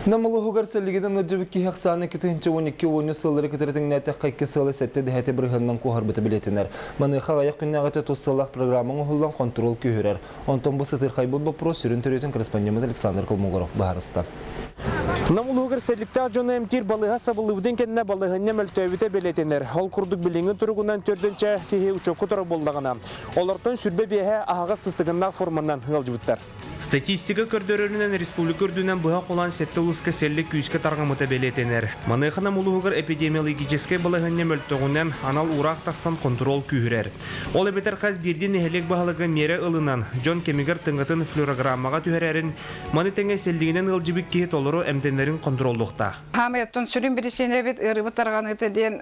Намылуғығар сәлігеден ұджыбікке хақсаны 2-12 сыллары кітірдің нәті қайқы сылы сәтті дәхеті бірғынның қоғар біті білетінер. Маныға аяқ күннәғыты тұссалақ программың ұғылдан контрол күйірер. Онтан бұл сытыр қайбыл бұпрос сүрін түретін корреспондент Александр Калмуғаров бағарысты. Намылуғыр сәлікті жона әмтер балыға сабылығыден кәніне балығынне мәлтөйбіті білетінер. Ол күрдік біліңі тұрғынан төрдінші кейі үшөкі тұры болдағына. Олардың сүрбе бейе ағыз сыстығынна форманнан ғылжыбыттар. Статистика көрдөрінен республика үрдінен бұға қолан сәтті ұлысқа сәлік күйіске тарғамыты белетенер. Маныға намылуғыр эпидемиологическай балығынне мөлттіғінен анал ұрақ тақсан контрол күйірер. Ол әбетер қаз берден әхелек бағалығы мере ылынан Джон Кемигер тыңғытын флюорограммаға түйерерін маны тәңе сәлдігінен ылжыбік кейі толыру әмтенлерін контролдықта. Хаметтон сүрін бірісіне бет ұрыбы тарған өтеден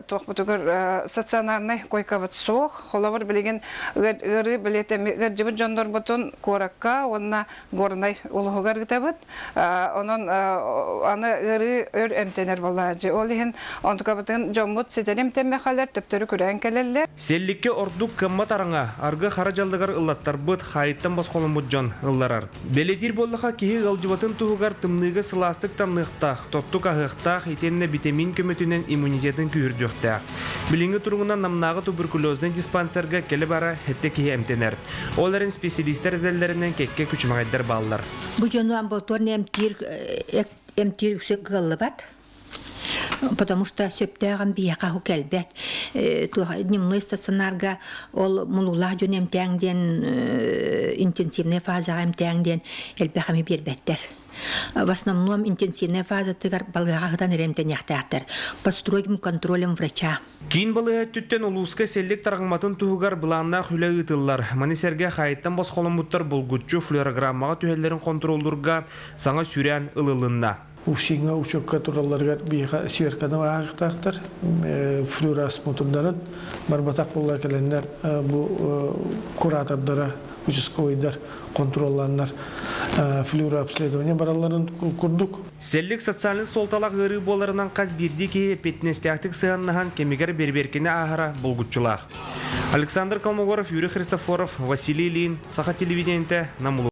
тоқпытығыр стационарный койкабыт соқ. Қолавыр білеген ұры білетем ұржыбыт жондор бұтын қораққа онна горнай улугар гытабыт онон аны ыры өр эмтенер болажы ол ихин онтукабытын жоммут сетенем теммехалер төптөрү күрән келеллер селликке ордук кымма тараңа аргы харажалдыгар ыллаттар быт хайыттан басколомут жон ылларар белетир боллаха кихи ылжыбатын тугугар тымныгы сыластык тамныктах тоттук ахыктах итенне витамин көмөтүнен иммунитетин күйүрдүктә билинги туругунан намнагы туберкулезден диспансерге келе бара хетте кихи эмтенер оларын специалисттер деллеринен кекке күчмәгәддер баллар. Бу җанны амбулаторный эмтир үсек гыллыбат. Потому что септаган бияка хукелбет. Дневной стационарга ол мулулах җөнем тәңден интенсивная фазага тәңден элбәхами бербәттер. В основном интенсивная фаза тигар балгагыдан эремтен яхтактар. Под строгим контролем врача. Кин балыга түттен улуска селлек таргаматын тугар буланна хүлә ытыллар. Манисерге хайттан басколомуттар булгуччу флюорограммага түһәлләрен контролдурга саңа сүрән ылылынна. Ушинга учокка туралларга бийга сверкадан агыктактар флюорас мотундарын барбатак булла келендер бу куратордара участковыйдар контролланнар флюора обследование бараларын курдук. Селлек социаль солталак ыры боларынан каз бирди ки петнестяктык сыаннахан кемигер берберкене ахара булгуччулах. Александр Калмугоров, Юрий Христофоров, Василий Лин, Саха телевидениенте, Намулу.